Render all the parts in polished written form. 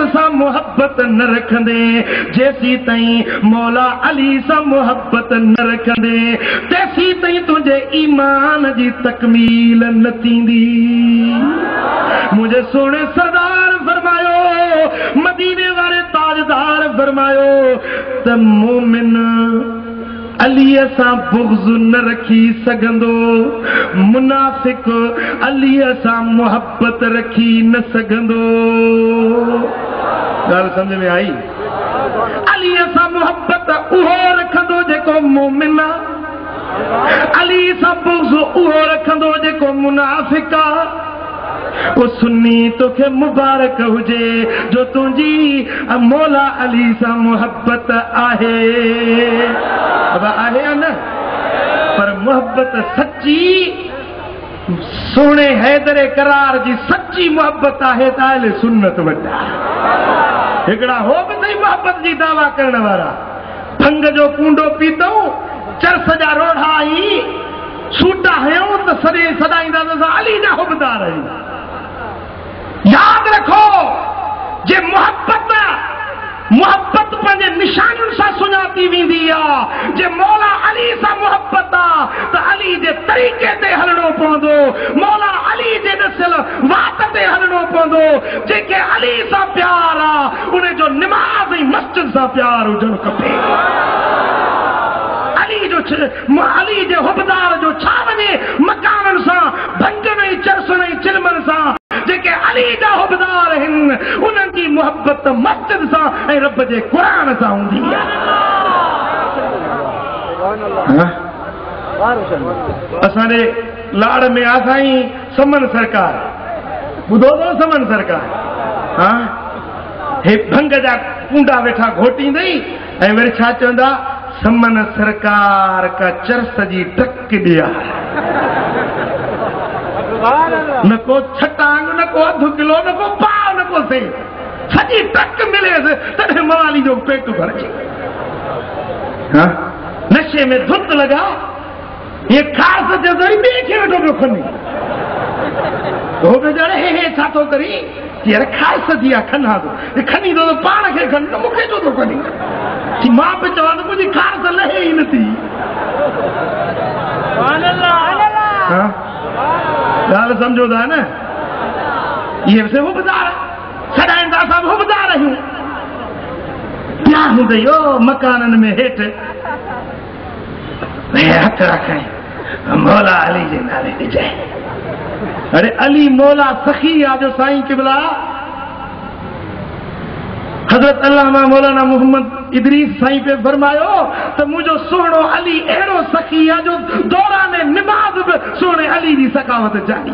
सा मोहब्बत न रखंदे, जेसी ताईं मौला अली सा मोहब्बत न रखंदे, तेसी ताईं तुझे ईमान जी तकमील न थींदी। मुझे सोने सरदार फरमायो, मदीने वाले ताजदार फरमायो, त मोमिन अली सां बुग़्ज़ न रखी सघंदो, मुनाफ़िक अली सां मोहब्बत रखी न सघंदो। ॻाल्हि सम्झ में आई? अली सां मोहब्बत उहो रखंदो जेको मोमिन आहे, अली सां बुग़्ज़ उहो रखंदो जेको मुनाफ़िक आहे। वो सुन्नी तोखे मुबारक हुजे जो तुंहिंजी मौला अली सां मोहब्बत आहे। अब आहे या न? पर मोहब्बत सच्ची सोने हैदर करार जी सच्ची मोहब्बत आहे त अहले सुन्नत वटा। हिकिड़ा हो बि सही मोहब्बत जी दावा करण वारा, भंग जो कूंडो पीतऊं, चरस जा रोढ़ा आई सूटा हयूं त सॼे सदाईंदा त अली जा हुबदार आहियूं। याद रखो, जे मोहब्बत मोहब्बत पंहिंजे निशानुनि सां सुञाती वेंदी आहे। जे मौला अली सां मोहब्बत आहे त अली जे तरीक़े ते हलणो पवंदो, मौला अली जे ॾसियल वात ते हलणो पवंदो। जेके अली सां प्यार आहे उन जो निमाज़ ऐं मस्जिद सां प्यार हुजणु खपे। अली जे हुबदार जो छा वञे मकाननि सां, भंगनि ऐं चरसनि ऐं चिलमनि सां। जेके अली जा हुबदार आहिनि उन्हनि जी मोहब्बत मस्जिद सां ऐं रब जे क़ुरान सां हूंदी आहे। असांजे लाड़ में आहे साईं समन सरकार, ॿुधो अथव समन सरकार? हा, हे भंग जा कूंडा वेठा घोटींदई ऐं वरी छा चवंदा, समन सरकार का चरस जी टक ॾिया। न को छटांग, न को अधु किलो, न को पाव, न को से सॼी टक मिलेसि तॾहिं मवाली जो पेट भरजे। नशे में धुत लॻा, ये ख़ासि जे ज़रिए ॿिए खे वेठो पियो खणी, हो बेचारे हे छा थो करी, यार ख़ासि थी आहे खनां थो, खणी थो त पाण खे खणी, त मूंखे छो थो खणी? मां बि चवां त मुंहिंजी ख़ासि लहे ई नथी। ॻाल्हि सम्झो था न? इहे बि हुबदार सॾाईंदा, असां बि हुबदार आहियूं। क्या हूंदई ओ मकाननि में हेठि हथ रखां मौला अली जे नाले ॾिजाए। अरे अली मौला सखी आहे जो साईं क़िबला हज़रत अल्लामा मौलाना मोहम्मद इदरीस साईं पे फरमायो त मुंहिंजो सुहिणो अली अहिड़ो सखी आहे जो दौरान निमाज़ बि सुहिणे अली जी सखावत जानी।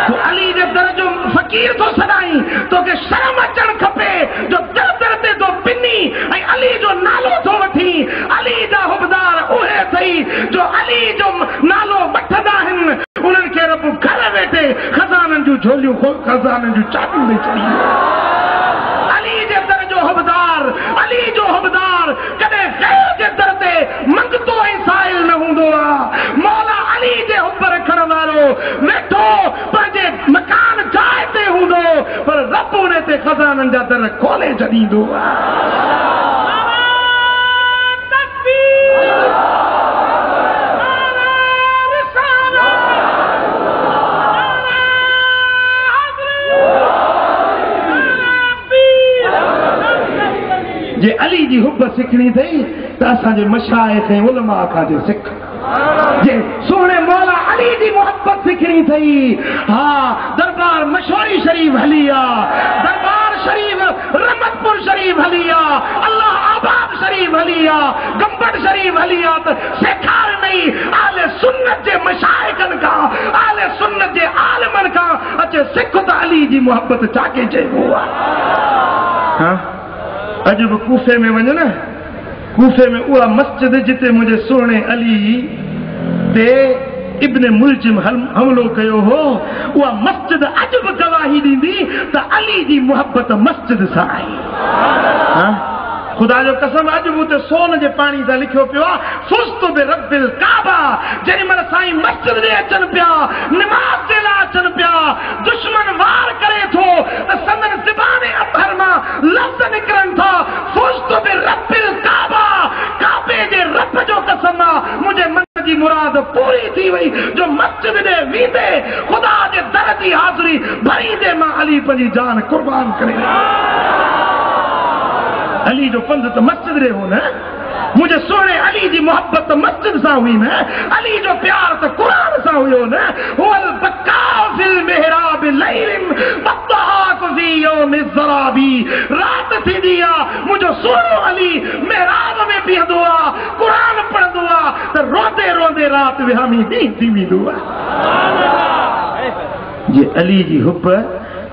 तूं अली जे दर जो फ़क़ीर थो सॾाई, तोखे शर्म अचणु खपे जो दर दर ते तो पिनी ऐं अली जो नालो थो वठी। अली जा हुबदार उहे अथई जो अली जो नालो वठंदा आहिनि, उन्हनि खे रब घर वेठे खज़ाननि जूं झोलियूं खज़ाननि जूं चाबियूं ॾेई छॾींदो। अली जो हुबदार कॾहिं ग़ैर जे दर ते मंगतो ऐं साइल न हूंदो आहे। मौला अली जे हुब रखण वारो वेठो पंहिंजे मकान जाइ ते हूंदो, पर रब उन ते खज़ाननि जा दर खोले छॾींदो आहे। जे अली जी हुब सिखणी अथई त असांजे मशाइख़ ऐं उलमा खां जे सिख। जे सोहणे मौला अली जी मोहब्बत सिखणी अथई, हा दरबार मशहूरी शरीफ हली आहे, दरबार शरीफ रहमतपुर शरीफ हली आहे, अल्लाह आबाद शरीफ हली आहे, गंबड़ शरीफ हली आहे। त सेखार नहीं आले सुन्नत जे मशाइख़नि खां, आले सुन्नत जे आलिमनि खां अचे सिख त अली जी मोहब्बत चाके चइबो आहे। अॼु बि कूफे में वञ न, कूफे में उहा मस्जिद जिते मुंहिंजे सुहिणे अली ते इब्न मुलजिम हमलो कयो हो, उहा मस्जिद अॼु बि गवाही ॾींदी त अली जी मोहब्बत मस्जिद सां आई। ख़ुदा जो कसम, अॼु बि उते सोन जे पाणी सां लिखियो पियो आहे, फुज़्तु बिरब्बिल काबा। जेॾी महिल साईं मस्जिद ॾे अचनि पिया, निमाज़ जे लाइ अचनि पिया, दुश्मन वार करे थो त संदन ज़बान अतहर अली पंजी जान कुर्बान करे। अली जो पंध तो मस्जिद रे हो न, मुझे सोने अली जी मोहब्बत तो मस्जिद सा हुई न, अली जो प्यार तो कुरान सा हुयो न। वल बका फिल मेहराब लैलिम वत्तहाक फी यौम ज़राबी। रात थी दिया मुझे सोनो अली मेहराब में पियंदो आ, कुरान पढ़ंदो आ, तो रोंदे रोंदे रात विहामी दी थी दुआ। ये अली जी हुब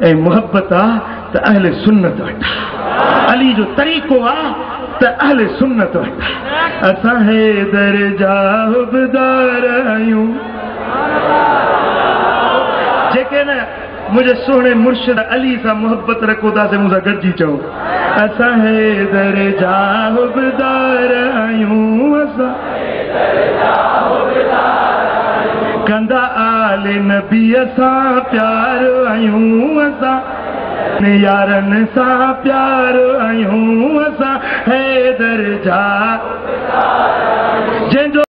ए मोहब्बत आ त अहले सुन्नत वटा, अली जो तरीक़ो आ त अहले सुन्नत वटा। असां हैदर जा हुबदार आहियूं, जेके न मुझे सोहणे मुर्शिद अली सां मोहब्बत रखो था से मुझे गॾिजी चओ। असां हैदर जा हुबदार आहियूं, असां कंदा आले नबी सां प्यार आहियूं, असां यारन सां प्यार आहियूं, असां हैदर जा